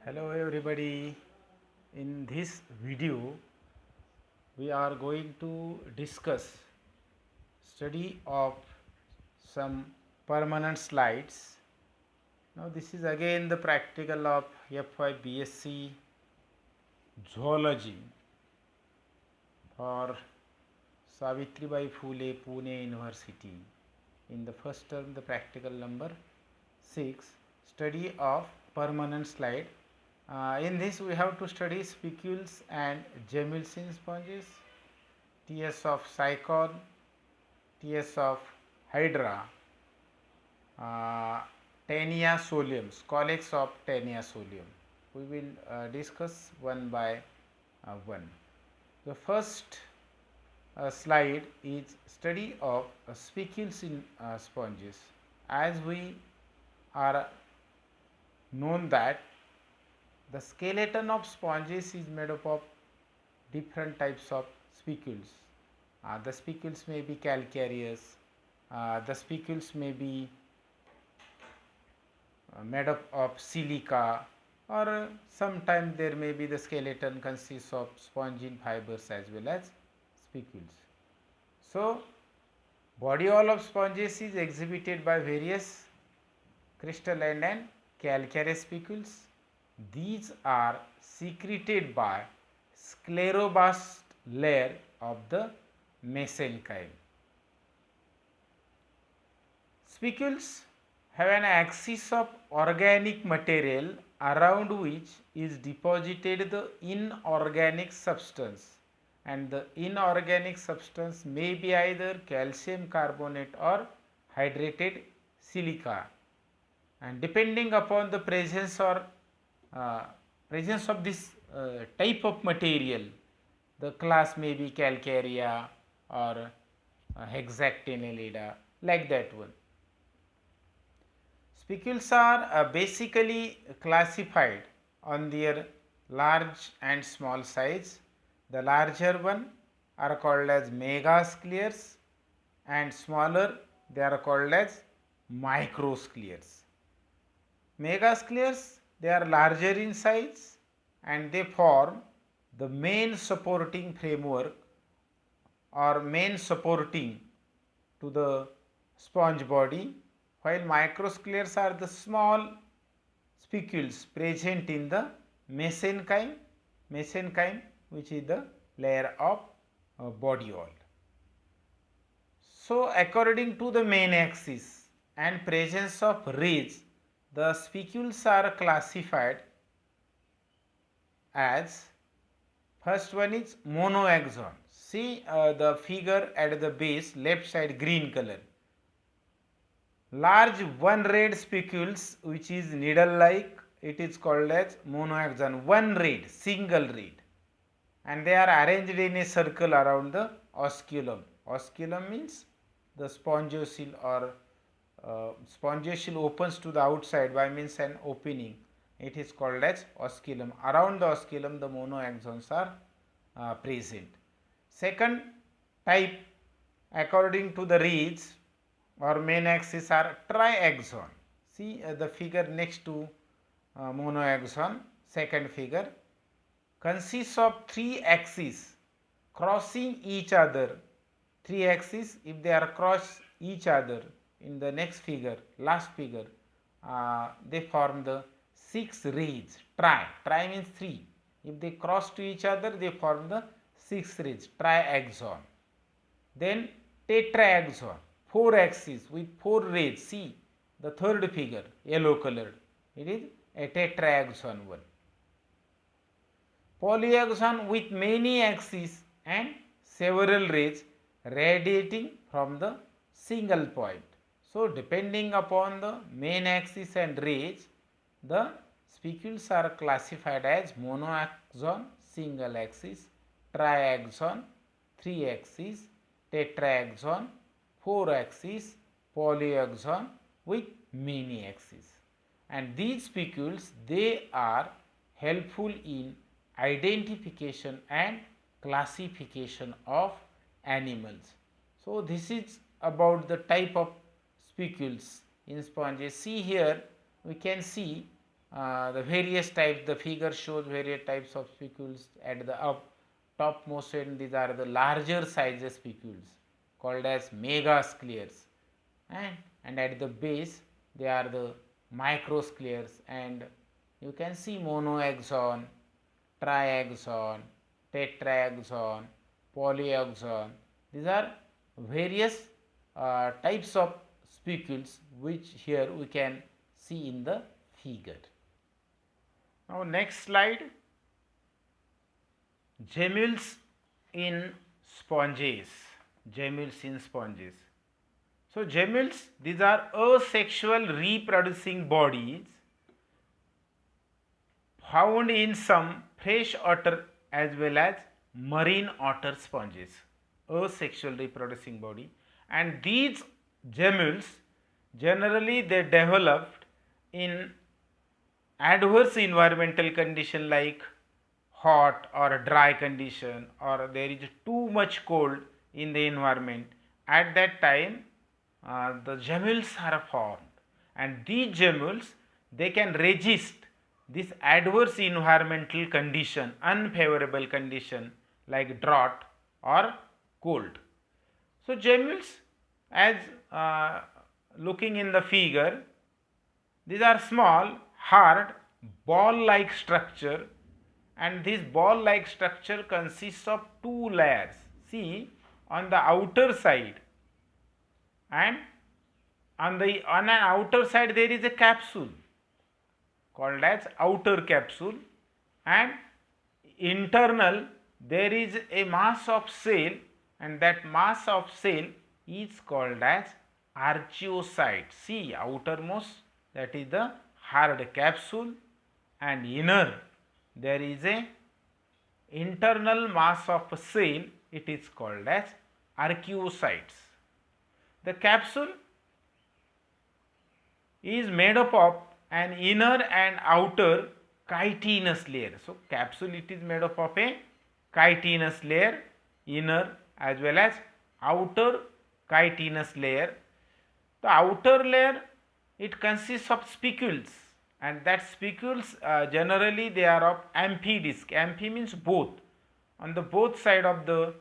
Hello everybody. In this video we are going to discuss study of some permanent slides. Now this is again the practical of FY BSc Zoology for Savitribai Phule Pune University. In the first term the practical number 6, study of permanent slide. In this we have to study spicules and Jamieson sponges, TS of Cycon, TS of Hydra, Taenia solium, Scolex of Taenia solium. We will discuss one by one. The first slide is study of spicules in sponges. As we are known that the skeleton of sponges is made up of different types of spicules. The spicules may be calcareous, the spicules may be made up of silica, or sometimes there may be the skeleton consists of spongine fibers as well as spicules. So, body wall of sponges is exhibited by various crystalline and calcareous spicules. These are secreted by scleroblast layer of the mesenchyme. Spicules have an axis of organic material around which is deposited the inorganic substance, and the inorganic substance may be either calcium carbonate or hydrated silica, and depending upon the presence or presence of this type of material, the class may be calcarea or hexactinellida, like that one. Spicules are basically classified on their large and small size. The larger one are called as megascleres, and smaller they are called as microscleres. Megascleres, they are larger in size and they form the main supporting framework or main supporting to the sponge body, while microscleres are the small spicules present in the mesenchyme, which is the layer of body wall. So, according to the main axis and presence of rays, the spicules are classified as, first one is monoaxon. See the figure at the base, left side, green color. Large one red spicules which is needle like, it is called as monoaxon, one red, single red, and they are arranged in a circle around the osculum. Osculum means the spongiocele, or spongiocele opens to the outside by means an opening. It is called as osculum. Around the osculum the monoaxons are present. Second type according to the reeds or main axis are triaxon. See the figure next to monoaxon, second figure, consists of three axes crossing each other. Three axes, if they are cross each other, in the next figure, last figure, they form the 6 rays. Tri means 3. If they cross to each other, they form the 6 rays, triaxon. Then tetraxon, 4 axes with 4 rays. See the third figure, yellow colored, it is a tetraxon one. Polyaxon with many axes and several rays radiating from the single point. So, depending upon the main axis and rays, the spicules are classified as monoaxon, single axis, triaxon, 3 axis, tetraxon, 4 axis, polyaxon with many axes. And these spicules, they are helpful in identification and classification of animals. So, this is about the type of spicules in sponges. See here, we can see the various types, the figure shows various types of spicules. At the topmost end, these are the larger sizes spicules called as megascleres, and at the base they are the microscleres, and you can see monoaxon, triaxon, tetraxon, polyaxon. These are various types of spicules which here we can see in the figure. Now next slide, gemmules in sponges. Gemmules in sponges. So gemmules, these are asexual reproducing bodies found in some fresh water as well as marine water sponges. Asexual reproducing body, and these gemmules generally they developed in adverse environmental condition like hot or dry condition, or there is too much cold in the environment. At that time the gemmules are formed, and these gemmules they can resist this adverse environmental condition, unfavorable condition like drought or cold. So gemmules, as looking in the figure, these are small, hard, ball-like structure, and this ball-like structure consists of two layers. See, on the outer side, and on an outer side there is a capsule called as outer capsule, and internal there is a mass of cell, and that mass of cell is called as archeocyte. See, outermost, that is the hard capsule, and inner there is a internal mass of cell, it is called as archeocytes. The capsule is made up of an inner and outer chitinous layer. So capsule, it is made up of a chitinous layer, inner as well as outer chitinous layer. The outer layer, it consists of spicules, and that spicules generally they are of amphidisc. Amphi means both. On the both side of the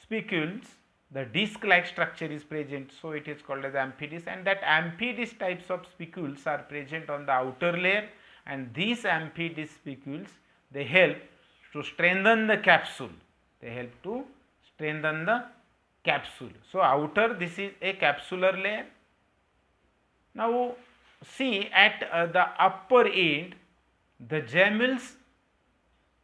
spicules the disc like structure is present, so it is called as amphidisc, and that amphidisc types of spicules are present on the outer layer, and these amphidisc spicules they help to strengthen the capsule. They help to strengthen the capsule. So outer, this is a capsular layer. Now see, at the upper end, the gemmules,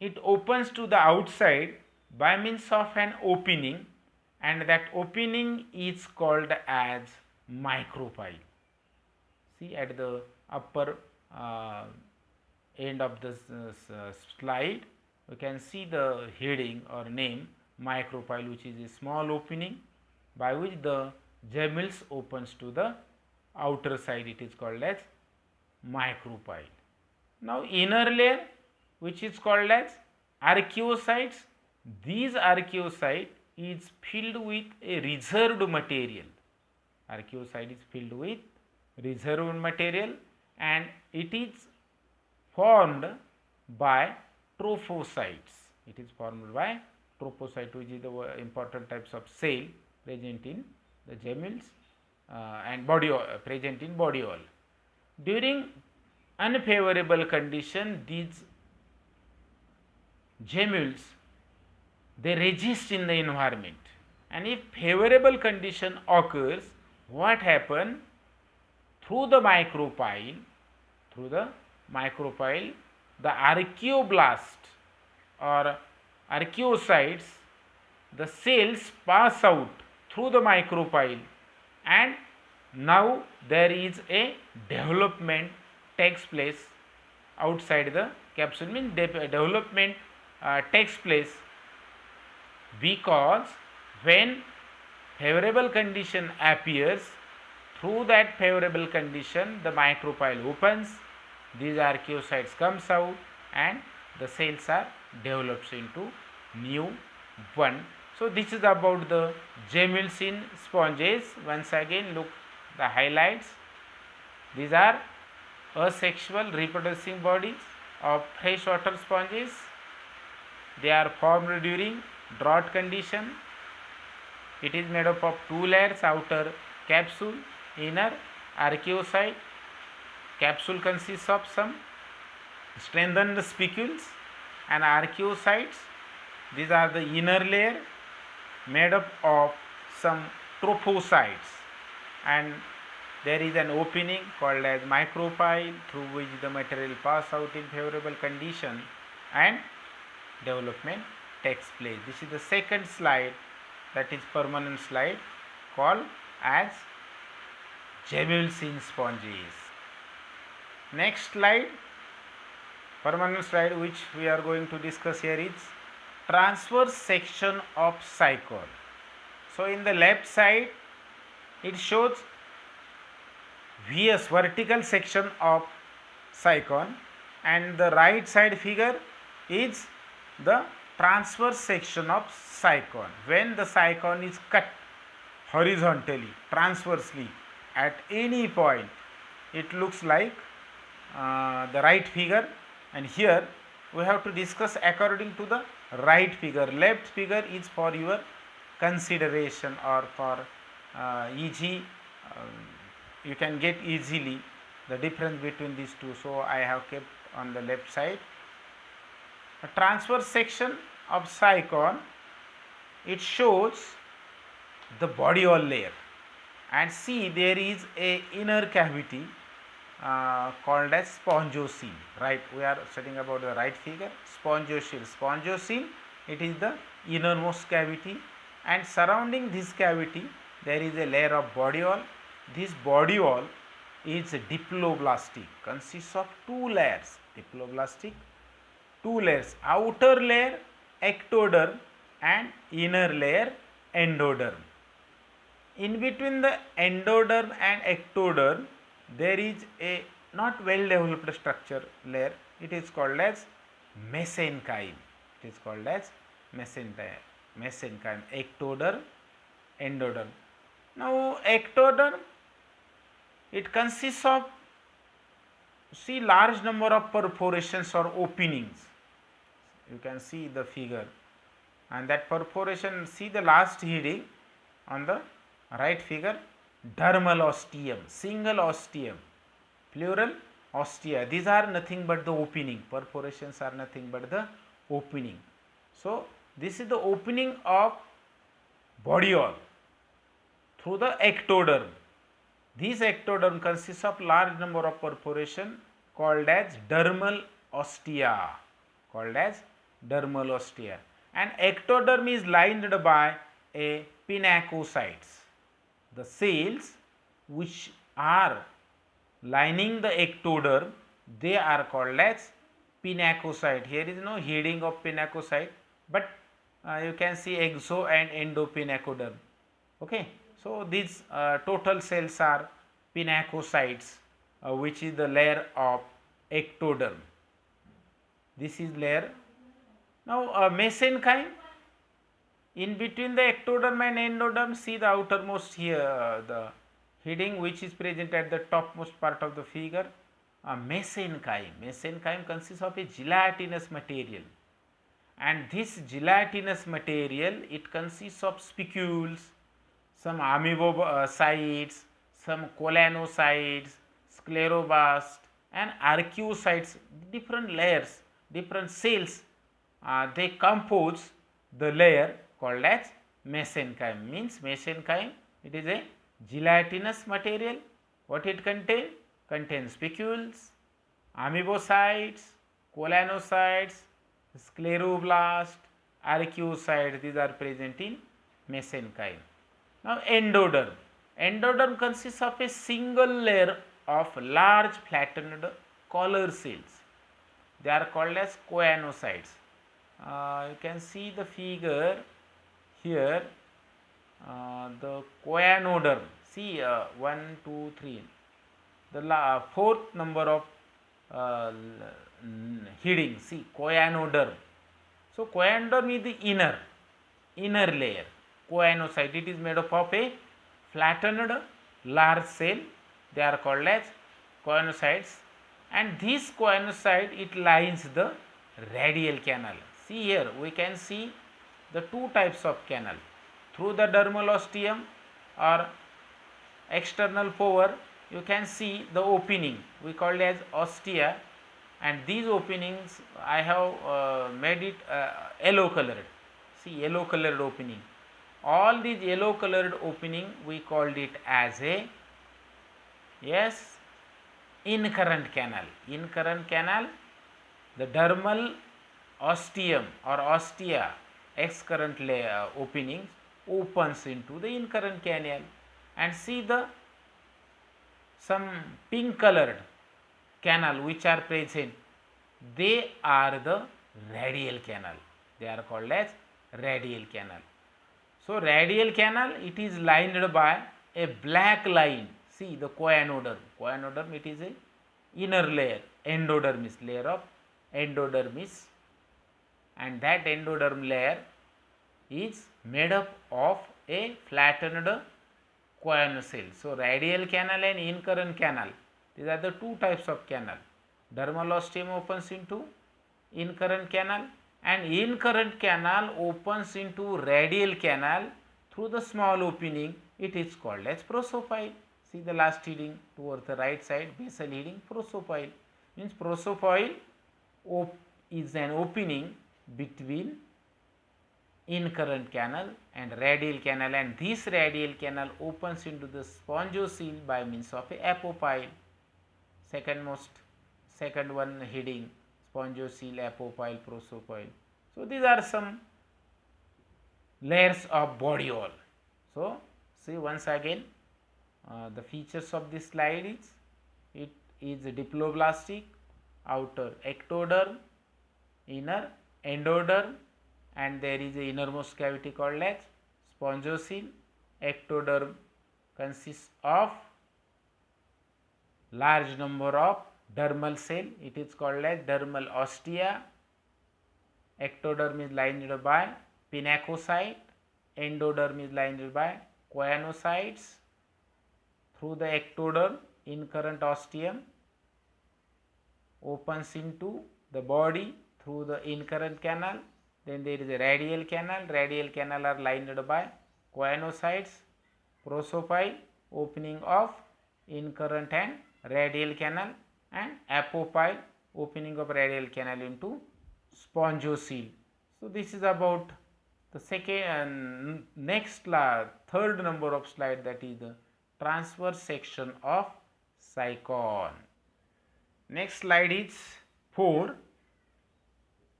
it opens to the outside by means of an opening, and that opening is called as micropyle. See, at the upper end of this slide, we can see the heading or name micropyle, which is a small opening by which the gemmules opens to the outer side. It is called as micropyle. Now inner layer, which is called as archeocytes, these archeocyte is filled with a reserved material. Archeocyte is filled with reserved material, and it is formed by trophocytes. It is formed by trophocyte, which is the important types of cell present in the gemmules and body present in body wall. During unfavorable condition, these gemmules they resist in the environment, and if favorable condition occurs, what happen? Through the micropyle, the archeoblast or archeocytes, the cells pass out through the micropyle, and now there is a development takes place outside the capsule. Means development takes place because when favorable condition appears, through that favorable condition the micropyle opens, these archeocytes comes out, and the cells are developed into new one. So this is about the gemmules in sponges. Once again look the highlights. These are asexual reproducing bodies of freshwater sponges. They are formed during drought condition. It is made up of two layers, outer capsule, inner archaeocyte. Capsule consists of some strengthened spicules and archaeocytes. These are the inner layer made up of some trophocytes, and there is an opening called as micropyle through which the material pass out in favorable condition and development takes place. This is the second slide, that is permanent slide, called as Gemulsin sponges. Next slide, permanent slide, which we are going to discuss here, is transverse section of cycone. So in the left side it shows VS, vertical section of cycone, and the right side figure is the transverse section of cycone. When the cycone is cut horizontally, transversely at any point, it looks like the right figure, and here we have to discuss according to the right figure. Left figure is for your consideration or for easy, you can get easily the difference between these two. So I have kept on the left side. A transverse section of cycone, it shows the bodiole layer, and see there is a inner cavity called as spongiocele. Right, we are studying about the right figure, spongiocele. Spongiocele, it is the innermost cavity, and surrounding this cavity there is a layer of bodiole. This bodiole is diploblastic, consists of two layers, diploblastic, two layers, outer layer ectoderm and inner layer endoderm. In between the endoderm and ectoderm there is a not well developed structure layer, it is called as mesenchyme. It is called as mesenchyme, ectoderm, endoderm. Now ectoderm, it consists of, see, large number of perforations or openings. You can see the figure, and that perforation, see the last heading on the right figure, dermal ostium, single ostium, plural ostia. These are nothing but the opening, perforations are nothing but the opening. So this is the opening of bodiole through the ectoderm. This ectoderm consists of large number of perforation called as dermal ostia, and ectoderm is lined by a pinacocytes. The cells which are lining the ectoderm, they are called as pinacocyte. Here is no heading of pinacocyte, but you can see exo and endopinacoderm. Okay. So these total cells are pinacocytes, which is the layer of ectoderm. This is layer. Now mesenchyme, in between the ectoderm and endoderm, see the outermost here, the heading which is present at the topmost part of the figure. Mesenchyme. Mesenchyme consists of a gelatinous material, and this gelatinous material, it consists of spicules, some amoebocytes, some colonocytes, scleroblasts and archaeocytes, different layers, different cells, they compose the layer called as mesenchyme. Means mesenchyme, it is a gelatinous material. What it contains? Contains spicules, amoebocytes, colonocytes, scleroblast, archaeocytes, these are present in mesenchyme. Now endoderm. Endoderm consists of a single layer of large flattened collar cells. They are called as choanocytes. You can see the figure here, the choanoderm. See 1, 2, 3. The fourth number of heading. See choanoderm. So choanoderm is the inner layer. Choanocyte, it is made up of a flattened large cell. They are called as choanocytes. and this choanocyte, it lines the radial canal. See here, we can see the two types of canal. Through the dermal ostium or external pore, you can see the opening, we call it as ostia, and these openings I have made it yellow colored. See, yellow colored opening. All these yellow colored opening, we called it as a, yes, incurrent canal. Incurrent canal, the dermal ostium or ostia excurrent layer openings opens into the incurrent canal, and see the some pink colored canal which are present, they are the radial canal. They are called as radial canal. So radial canal, it is lined by a black line. See the choanoderm. Choanoderm, it is a inner layer, endodermis, layer of endodermis, and that endoderm layer is made up of a flattened choanocele. So radial canal and incurrent canal, these are the two types of canal. Dermal ostium opens into incurrent canal, and incurrent canal opens into radial canal through the small opening. It is called as prosophile. See the last heading towards the right side, basal heading, prosophile. Means prosophile is an opening between incurrent canal and radial canal, and this radial canal opens into the spongiocele by means of a apopyle. Second one heading, spongiocele, apopyle, prosophile. So these are some layers of body wall. So see once again, the features of this slide is, it is diploblastic, outer ectoderm, inner endoderm, and there is a innermost cavity called as spongiocele. Ectoderm consists of large number of dermal cell, it is called as dermal ostia. Ectoderm is lined by pinacocyte, endoderm is lined by choanocytes. Through the ectoderm, incurrent ostium opens into the body through the incurrent canal. Then there is a radial canal. Radial canal are lined by choanocytes. Prosophile, opening of incurrent and radial canal, and apopyle, opening of radial canal into spongiocele. So this is about the second third number of slide, that is the transverse section of cycon. Next slide is 4,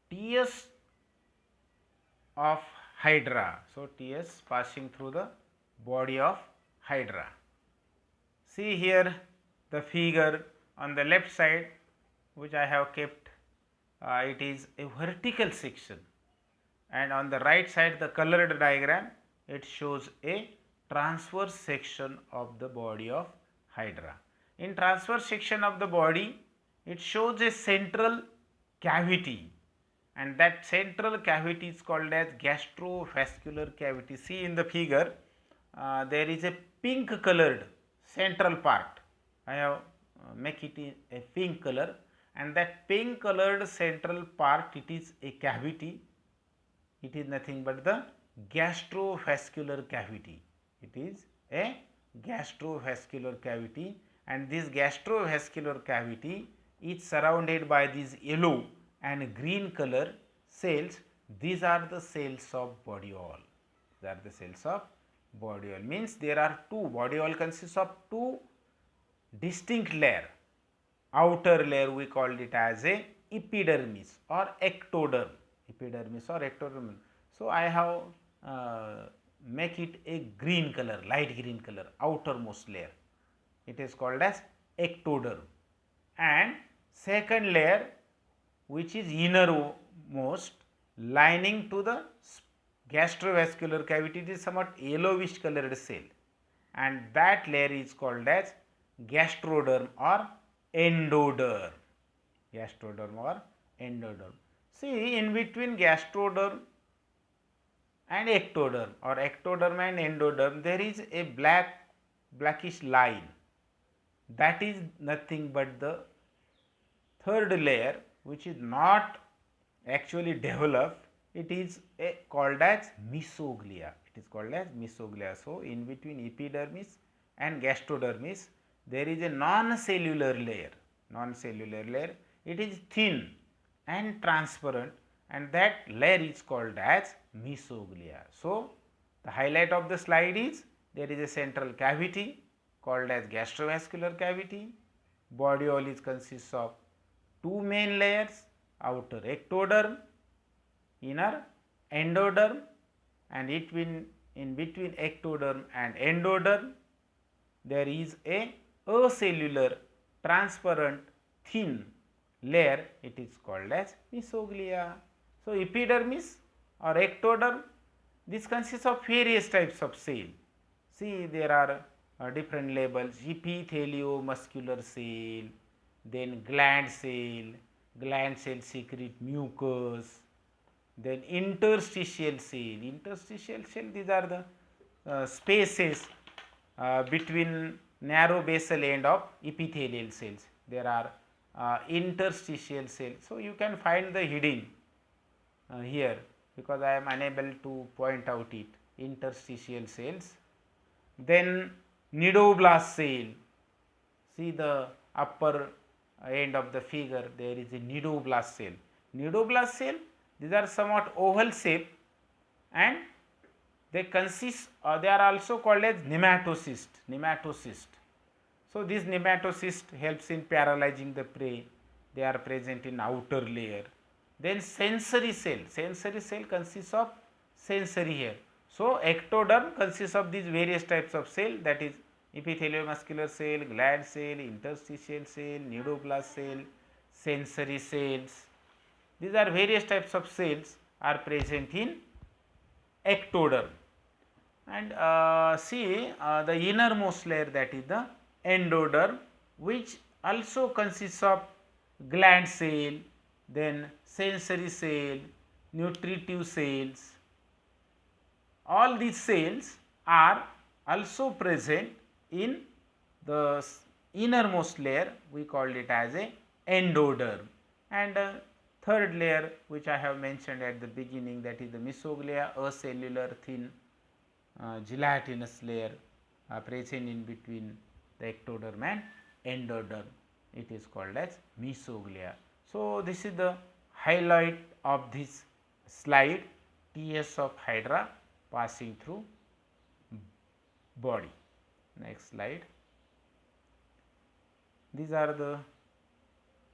TS of hydra. So TS passing through the body of hydra. See here the figure on the left side which I have kept, it is a vertical section, and on the right side the colored diagram, it shows a transverse section of the body of hydra. In transverse section of the body, it shows a central cavity, and that central cavity is called as gastrovascular cavity. See in the figure, there is a pink colored central part. I have make it a pink color, and that pink colored central part, it is a cavity. It is nothing but the gastrovascular cavity. It is a gastrovascular cavity, and this gastrovascular cavity is surrounded by these yellow and green color cells. These are the cells of body wall. These are the cells of body wall. Means there are two, body wall consists of two distinct layer. Outer layer we called it as a epidermis or ectoderm. Epidermis or ectoderm. So I have make it a green color, light green color, outermost layer. It is called as ectoderm. And second layer, which is innermost, lining to the gastrovascular cavity, it is somewhat yellowish colored cell, and that layer is called as gastroderm or endoderm. Gastroderm or endoderm. See, in between gastroderm and ectoderm or ectoderm and endoderm, there is a blackish line. That is nothing but the third layer which is not actually developed, it is called as mesoglea. It is called as mesoglea. So, in between epidermis and gastrodermis there is a non-cellular layer. Non-cellular layer, it is thin and transparent, and that layer is called as mesoglea. So, the highlight of the slide is there is a central cavity called as gastrovascular cavity. Body wall is consists of two main layers, outer ectoderm, inner endoderm, and in between ectoderm and endoderm there is a acellular transparent thin layer, it is called as mesoglea. So, epidermis or ectoderm, this consists of various types of cell. See, there are different labels: epitheliomuscular cell, then gland cell secrete mucus, then interstitial cell, these are the spaces between narrow basal end of epithelial cells. There are interstitial cells. So, you can find the heading here because I am unable to point out it. Interstitial cells. Then nidoblast cell. See the upper end of the figure, there is a nidoblast cell. Nidoblast cell, these are somewhat oval shape and they consist, they are also called as nematocyst. So, this nematocyst helps in paralyzing the prey, they are present in outer layer. Then sensory cell consists of sensory hair. So, ectoderm consists of these various types of cell, that is epitheliomuscular cell, gland cell, interstitial cell, nidoblast cell, sensory cells. These are various types of cells are present in ectoderm. And see the innermost layer, that is the endoderm, which also consists of gland cell, then sensory cell, nutritive cells. All these cells are also present in the innermost layer, we called it as a endoderm. And third layer which I have mentioned at the beginning, that is the mesoglea, acellular thin gelatinous layer present in between the ectoderm and endoderm, it is called as mesoglea. So, this is the highlight of this slide, TS of hydra passing through body. Next slide. These are the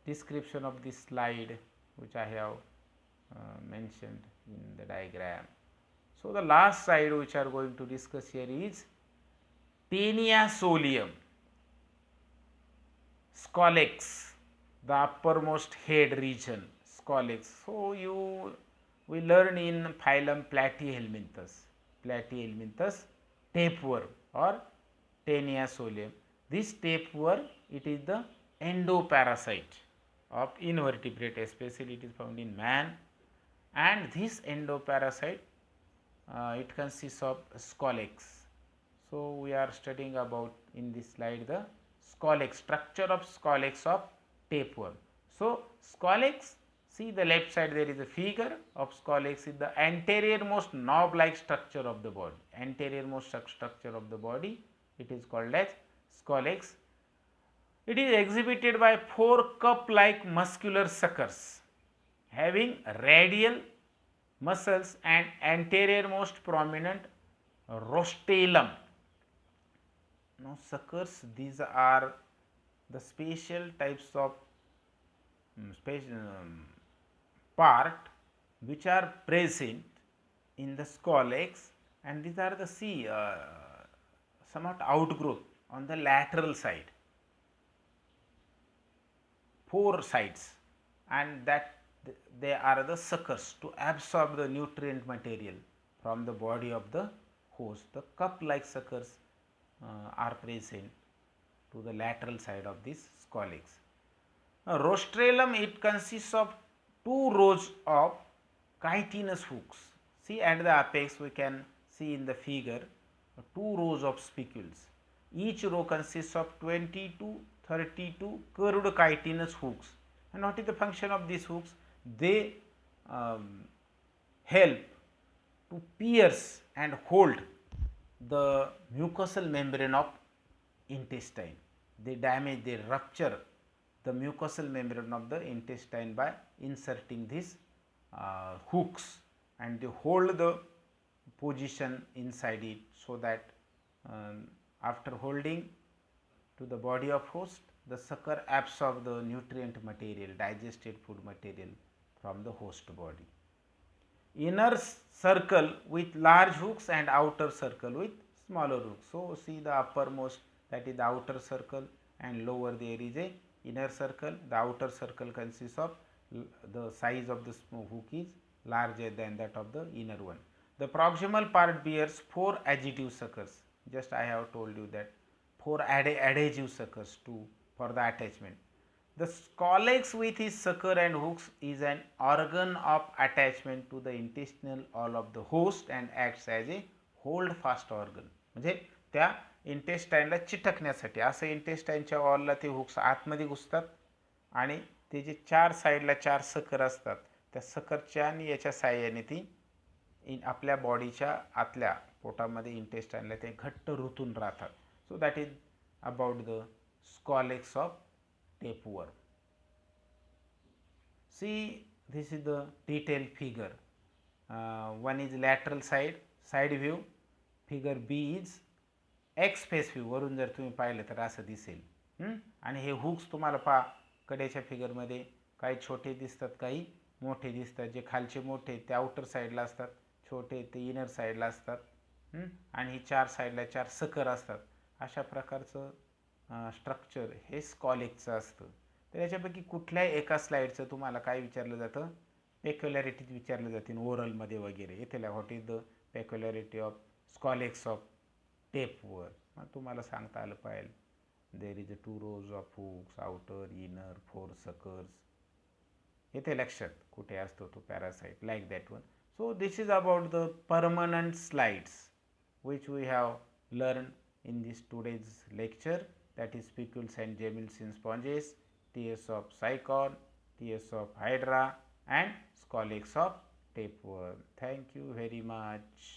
description of this slide which I have mentioned in the diagram. So, the last slide which I are going to discuss here is Taenia solium, scolex, the uppermost head region, scolex. So, we learn in phylum Platyhelminthes, tapeworm or Taenia solium. This tapeworm, it is the endoparasite of invertebrate, especially it is found in man, and this endoparasite it consists of scolex. So, we are studying about in this slide the scolex, structure of scolex of tapeworm. So, scolex, see the left side there is a figure of scolex, is the anterior-most knob-like structure of the body, structure of the body, it is called as scolex. It is exhibited by 4 cup-like muscular suckers having radial muscles and anterior-most prominent rostellum. Now, suckers, these are the special types of part which are present in the scolex, and these are the somewhat outgrowth on the lateral side, 4 sides, and that they are the suckers to absorb the nutrient material from the body of the host. The cup like suckers are present to the lateral side of this scolex. Rostellum, it consists of 2 rows of chitinous hooks. See, at the apex we can see in the figure 2 rows of spicules. Each row consists of 20 to 32 curved chitinous hooks And what is the function of these hooks? They help to pierce and hold the mucosal membrane of intestine. They damage, they rupture the mucosal membrane of the intestine by inserting these hooks, and they hold the position inside it, so that after holding to the body of host, the sucker absorbs the nutrient material, digested food material from the host body. Inner circle with large hooks and outer circle with smaller hooks. So, see the uppermost, that is the outer circle, and lower there is a inner circle. The outer circle consists of the size of the hook is larger than that of the inner one. The proximal part bears 4 adhesive suckers. Just I have told you that 4 adhesive suckers for the attachment. The scolex with his sucker and hooks is an organ of attachment to the intestinal wall of the host and acts as a hold fast organ. म्हणजे त्या इंटेस्टाइनला चिटकण्यासाठी असं इंटेस्टाइनच्या वॉलला ते hooks आतमध्ये घुसतात आणि ते जे 4 साईडला 4 sucker असतात, त्या सकरच्या आणि याच्या साहाय्याने ती आपल्या बॉडीच्या आतल्या पोटामध्ये इंटेस्टाइनला ते घट्ट रुतून राहतात. So that is about the scolex of tapeworm. See, this is the detailed figure. One is lateral side view. Figure B is X face view. वरून जर तुम्ही पाहिलं तर असं दिसेल. आणि हे हुक्स तुम्हाला पहा कडेच्या फिगरमध्ये काही छोटे दिसतात, काही मोठे दिसतात. जे खालचे मोठे ते आउटर साईडला असतात, छोटे ते इनर साईडला असतात. आणि ही 4 साईडला 4 सकर असतात. अशा प्रकारचं स्ट्रक्चर हे स्कॉलेक्सचं असतं. तर याच्यापैकी कुठल्याही एका स्लाईडचं तुम्हाला काय विचारलं जातं? पेक्युलॅरिटीज विचारलं जातील ओरलमध्ये वगैरे. येथे what is the peculiarity of scolex of tapeworm. मग तुम्हाला सांगता आलं पाहिजे there is 2 rows of hooks, outer, inner, 4 suckers. येथे लक्षात कुठे असतो तो parasite, like that one. So this is about the permanent slides which we have learn in this today's lecture, that is spicules and gemmules in sponges, tears of cycon, tears of hydra and scolex of tapeworm. Thank you very much.